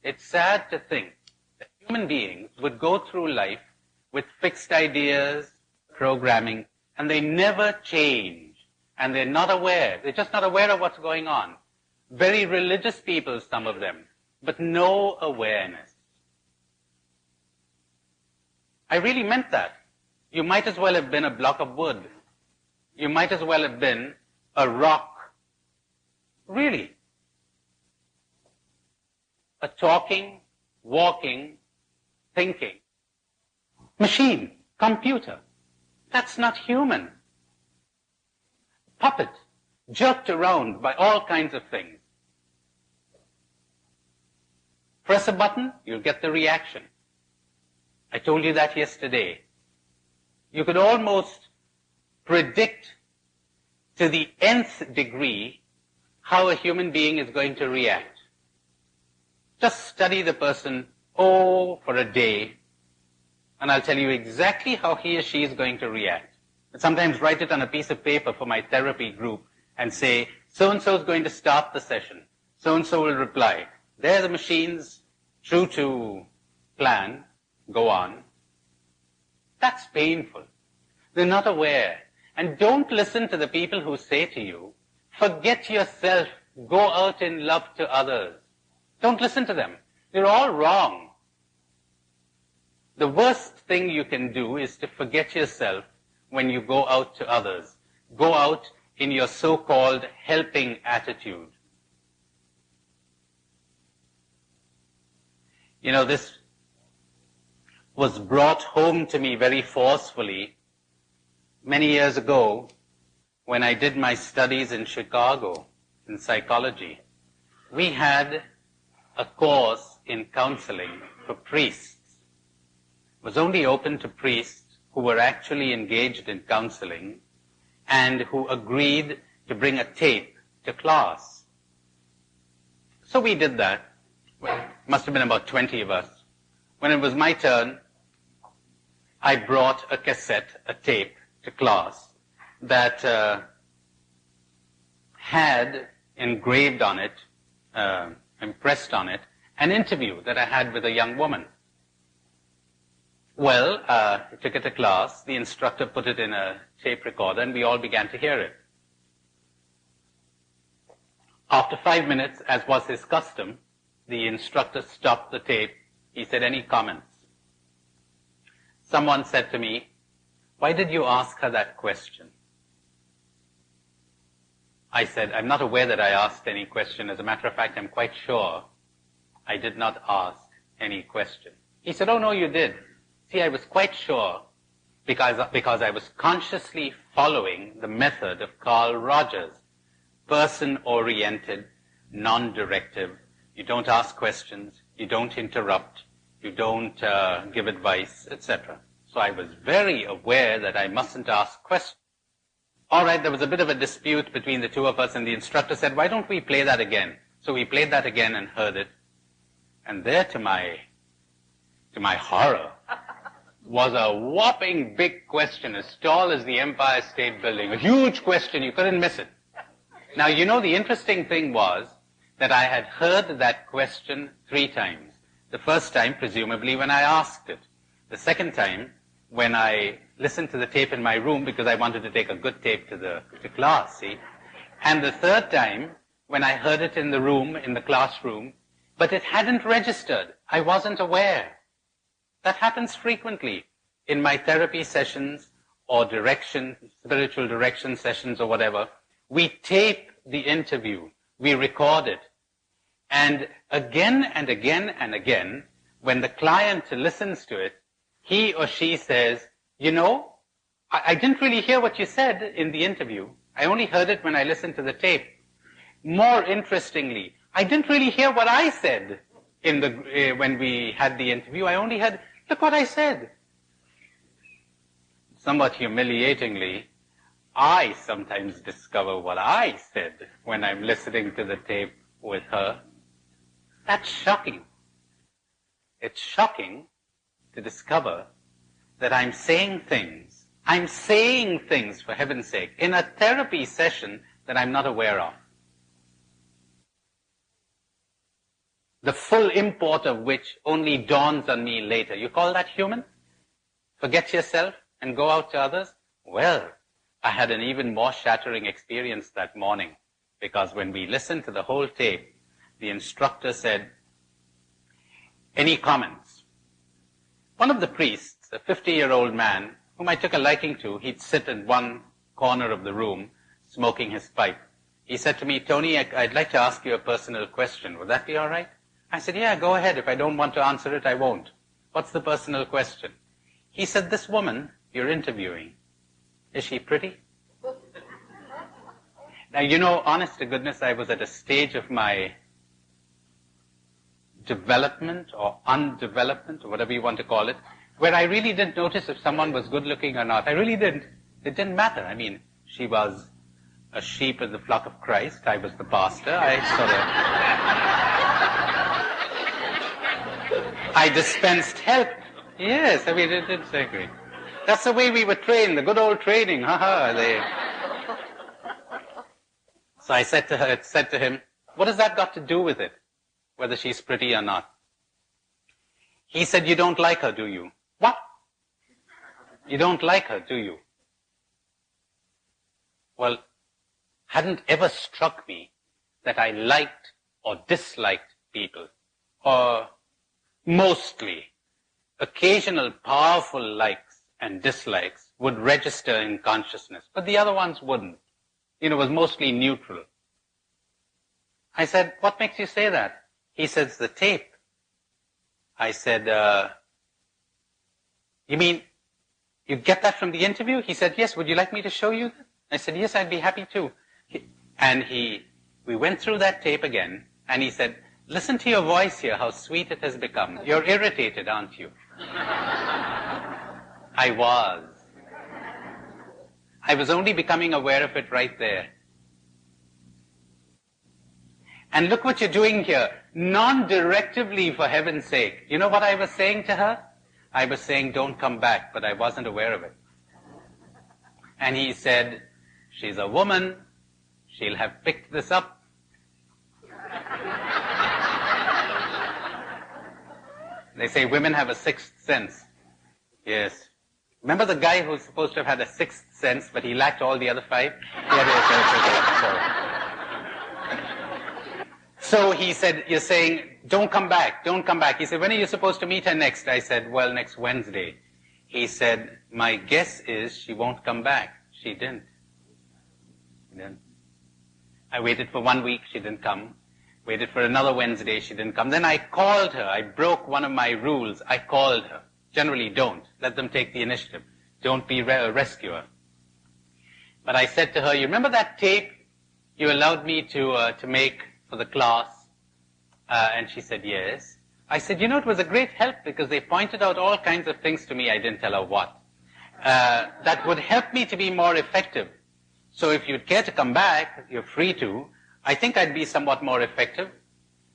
It's sad to think that human beings would go through life with fixed ideas, programming, and they never change. And they're not aware. They're just not aware of what's going on. Very religious people, some of them, but no awareness. I really meant that. You might as well have been a block of wood. You might as well have been a rock. Really. A talking, walking, thinking machine, computer. That's not human. Puppet, jerked around by all kinds of things. Press a button, you'll get the reaction. I told you that yesterday. You could almost predict to the nth degree how a human being is going to react. Just study the person, for a day, and I'll tell you exactly how he or she is going to react. And sometimes write it on a piece of paper for my therapy group and say, so-and-so is going to start the session. So-and-so will reply. There the machines, true to plan, go on. That's painful. They're not aware. And don't listen to the people who say to you, forget yourself, go out in love to others. Don't listen to them. They're all wrong. The worst thing you can do is to forget yourself when you go out to others. Go out in your so-called helping attitude. You know, this was brought home to me very forcefully many years ago when I did my studies in Chicago in psychology. We had a course in counseling for priests. It was only open to priests who were actually engaged in counseling and who agreed to bring a tape to class. So we did that. Well, must have been about 20 of us. When it was my turn, I brought a cassette, a tape, to class that had engraved on it, impressed on it, an interview that I had with a young woman. Well, I took it to class, the instructor put it in a tape recorder, and we all began to hear it. After 5 minutes, as was his custom, the instructor stopped the tape. He said, "Any comments?" Someone said to me, "Why did you ask her that question?" I said, "I'm not aware that I asked any question. As a matter of fact, I'm quite sure I did not ask any question." He said, "Oh, no, you did. See, I was quite sure because I was consciously following the method of Carl Rogers, person-oriented, non-directive. You don't ask questions, you don't interrupt, you don't give advice, etc. So I was very aware that I mustn't ask questions. All right, there was a bit of a dispute between the two of us, and the instructor said, "Why don't we play that again?" So we played that again and heard it. And there, to my horror, was a whopping big question, as tall as the Empire State Building. A huge question, you couldn't miss it. Now, you know, the interesting thing was that I had heard that question 3 times. The first time, presumably, when I asked it. The second time, when I listened to the tape in my room, because I wanted to take a good tape to class, see? And the third time, when I heard it in the room, in the classroom, but it hadn't registered. I wasn't aware. That happens frequently in my therapy sessions or spiritual direction sessions or whatever. We tape the interview. We record it. And again and again and again, when the client listens to it, he or she says, "You know, I didn't really hear what you said in the interview. I only heard it when I listened to the tape. More interestingly, I didn't really hear what I said when we had the interview. I only heard, look what I said." Somewhat humiliatingly, I sometimes discover what I said when I'm listening to the tape with her. That's shocking. It's shocking to discover that I'm saying things, for heaven's sake, in a therapy session that I'm not aware of. the full import of which only dawns on me later. You call that human? Forget yourself and go out to others? Well, I had an even more shattering experience that morning, because when we listened to the whole tape, the instructor said, "Any comments?" One of the priests, a 50-year-old man, whom I took a liking to, he'd sit in one corner of the room, smoking his pipe. He said to me, "Tony, I'd like to ask you a personal question. Would that be all right?" I said, "Yeah, go ahead. If I don't want to answer it, I won't." "What's the personal question?" He said, "This woman you're interviewing, is she pretty?" Now, you know, honest to goodness, I was at a stage of my development or undevelopment, or whatever you want to call it, where I really didn't notice if someone was good looking or not. I really didn't. It didn't matter. I mean, she was a sheep in the flock of Christ. I was the pastor. I dispensed help. Yes, I mean, it's agree. That's the way we were trained, the good old training. So I said to him, "What has that got to do with it, whether she's pretty or not?" He said, "You don't like her, do you?" "What? You don't like her, do you?" Well, hadn't ever struck me that I liked or disliked people, or mostly occasional powerful likes and dislikes would register in consciousness, but the other ones wouldn't. It was mostly neutral. I said, "What makes you say that?" He says, "The tape." I said, "You mean you get that from the interview?" He said, "Yes, would you like me to show you that?" I said, "Yes, I'd be happy to." We went through that tape again, and he said, "Listen to your voice here, how sweet it has become. You're irritated, aren't you?" I was. I was only becoming aware of it right there. And look what you're doing here. Non-directively, for heaven's sake. You know what I was saying to her? I was saying, "Don't come back," but I wasn't aware of it. And he said, "She's a woman. She'll have picked this up." They say women have a sixth sense. Yes. Remember the guy who's supposed to have had a sixth sense, but he lacked all the other five? So he said, "You're saying, don't come back, don't come back." He said, "When are you supposed to meet her next?" I said, "Well, next Wednesday." He said, "My guess is she won't come back." She didn't. I waited for 1 week, she didn't come. Waited for another Wednesday, she didn't come. Then I called her. I broke one of my rules. I called her. Generally don't. Let them take the initiative. Don't be a rescuer. But I said to her, "You remember that tape you allowed me to make for the class?" And she said, "Yes." I said, "You know, it was a great help because they pointed out all kinds of things to me." I didn't tell her what. That would help me to be more effective. So if you'd care to come back, you're free to. I think I'd be somewhat more effective.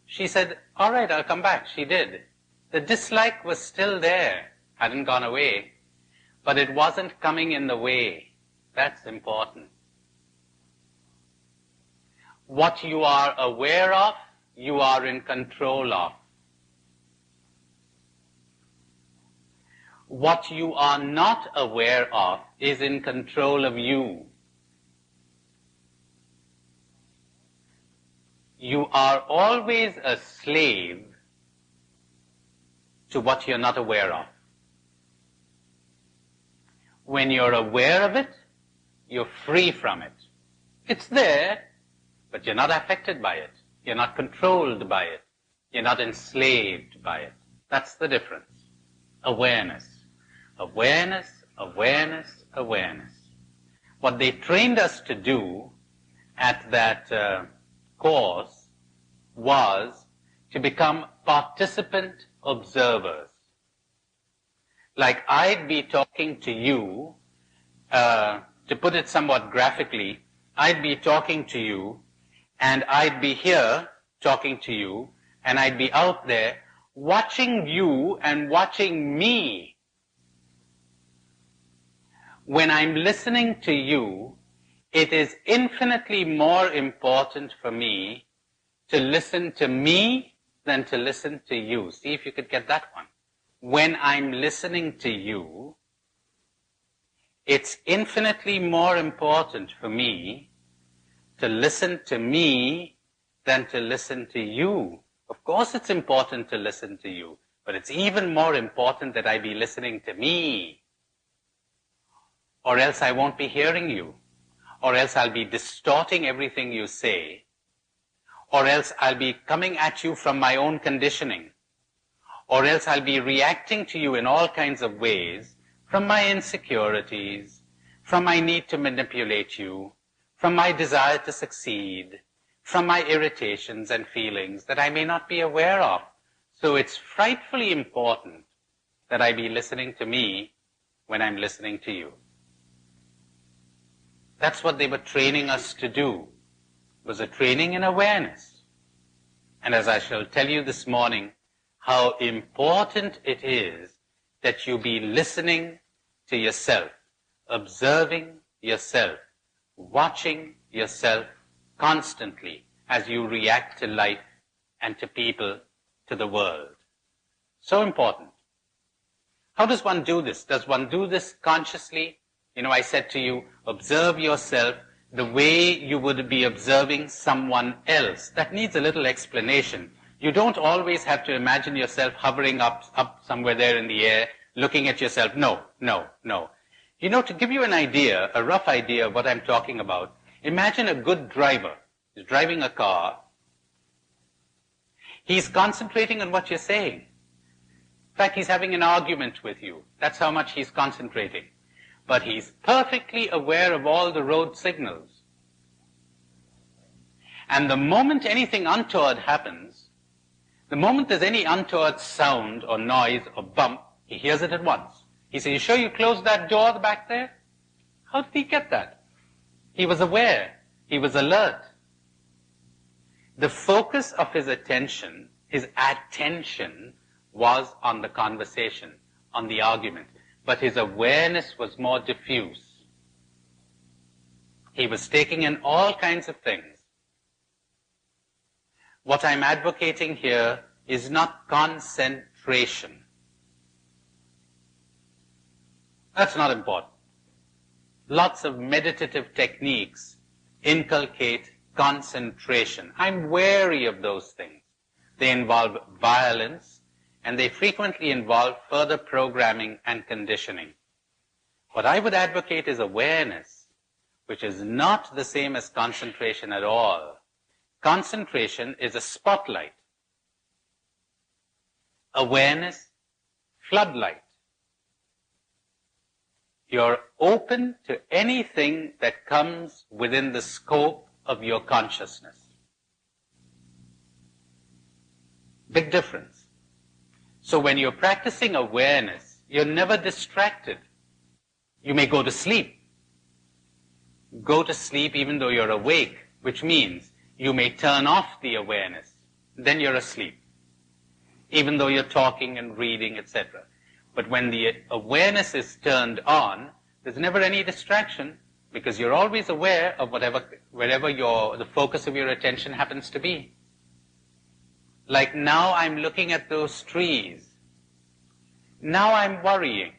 She said, "All right, I'll come back." She did. The dislike was still there, hadn't gone away, but it wasn't coming in the way. That's important. What you are aware of, you are in control of. What you are not aware of is in control of you. You are always a slave to what you're not aware of. When you're aware of it, you're free from it. It's there, but you're not affected by it. You're not controlled by it. You're not enslaved by it. That's the difference. Awareness. Awareness, awareness, awareness. What they trained us to do at that course was to become participant observers. Like I'd be talking to you, to put it somewhat graphically, I'd be talking to you, and I'd be here talking to you, and I'd be out there watching you and watching me. When I'm listening to you, it is infinitely more important for me to listen to me than to listen to you. See if you could get that one. When I'm listening to you, it's infinitely more important for me to listen to me than to listen to you. Of course it's important to listen to you, but it's even more important that I be listening to me. Or else I won't be hearing you. Or else I'll be distorting everything you say. Or else I'll be coming at you from my own conditioning. Or else I'll be reacting to you in all kinds of ways, from my insecurities, from my need to manipulate you, from my desire to succeed, from my irritations and feelings that I may not be aware of. So it's frightfully important that I be listening to me when I'm listening to you. That's what they were training us to do. It was a training in awareness. And as I shall tell you this morning, how important it is that you be listening to yourself, observing yourself, watching yourself constantly as you react to life and to people, to the world. So important. How does one do this? Does one do this consciously? You know, I said to you, observe yourself the way you would be observing someone else. That needs a little explanation. You don't always have to imagine yourself hovering up somewhere there in the air, looking at yourself. No. You know, to give you an idea, a rough idea of what I'm talking about, imagine a good driver is driving a car. He's concentrating on what you're saying. In fact, he's having an argument with you. That's how much he's concentrating. But he's perfectly aware of all the road signals. And the moment anything untoward happens, the moment there's any untoward sound or noise or bump, he hears it at once. He says, "You sure you closed that door back there?" How did he get that? He was aware. He was alert. The focus of his attention was on the conversation, on the argument. But his awareness was more diffuse. He was taking in all kinds of things. What I'm advocating here is not concentration. That's not important. Lots of meditative techniques inculcate concentration. I'm wary of those things. They involve violence, and they frequently involve further programming and conditioning. What I would advocate is awareness, which is not the same as concentration at all. Concentration is a spotlight. Awareness, floodlight. You're open to anything that comes within the scope of your consciousness. Big difference. So when you're practicing awareness, you're never distracted. You may go to sleep. Go to sleep even though you're awake, which means you may turn off the awareness. Then you're asleep, even though you're talking and reading, etc. But when the awareness is turned on, there's never any distraction because you're always aware of wherever the focus of your attention happens to be. Like now I'm looking at those trees. Now I'm worrying.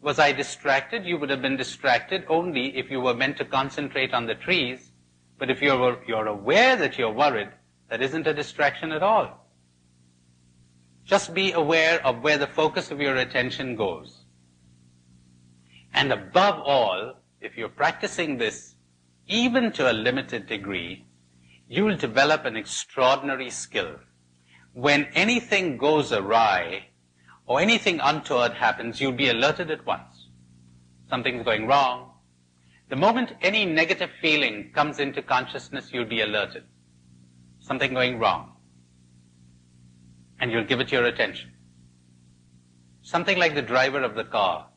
Was I distracted? You would have been distracted only if you were meant to concentrate on the trees. But if you're aware that you're worried, that isn't a distraction at all. Just be aware of where the focus of your attention goes. And above all, if you're practicing this, even to a limited degree, you will develop an extraordinary skill. When anything goes awry or anything untoward happens, you'll be alerted at once. Something's going wrong. The moment any negative feeling comes into consciousness, you'll be alerted. Something going wrong. And you'll give it your attention. Something like the driver of the car.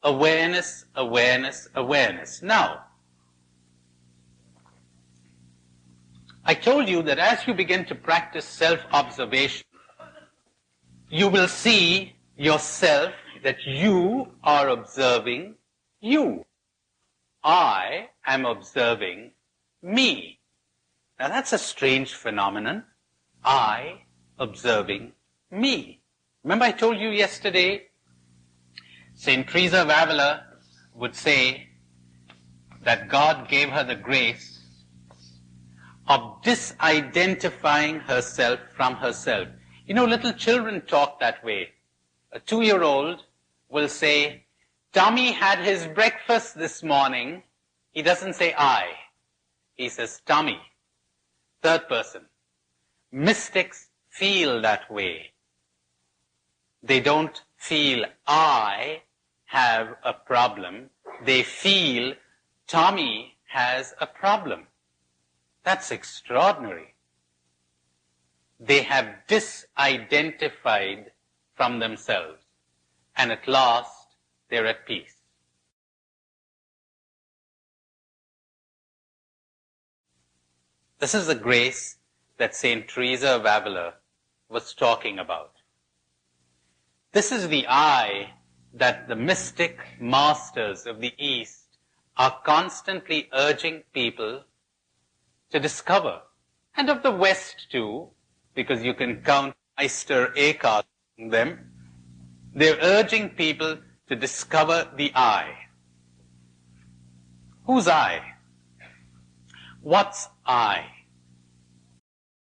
Awareness, awareness, awareness. Now, I told you that as you begin to practice self-observation, you will see yourself that you are observing you. I am observing me. Now that's a strange phenomenon. I observing me. Remember I told you yesterday, St. Teresa of Avila would say that God gave her the grace of disidentifying herself from herself. You know, little children talk that way. A 2-year-old will say, Tommy had his breakfast this morning. He doesn't say I. He says Tommy. Third person. Mystics feel that way. They don't feel I have a problem. They feel Tommy has a problem. That's extraordinary. They have disidentified from themselves, and at last they're at peace. This is the grace that St. Teresa of Avila was talking about. This is the I that the mystic masters of the East are constantly urging people to discover, and of the West too, because you can count Meister Eckhart among them. They're urging people to discover the I. Who's I? What's I?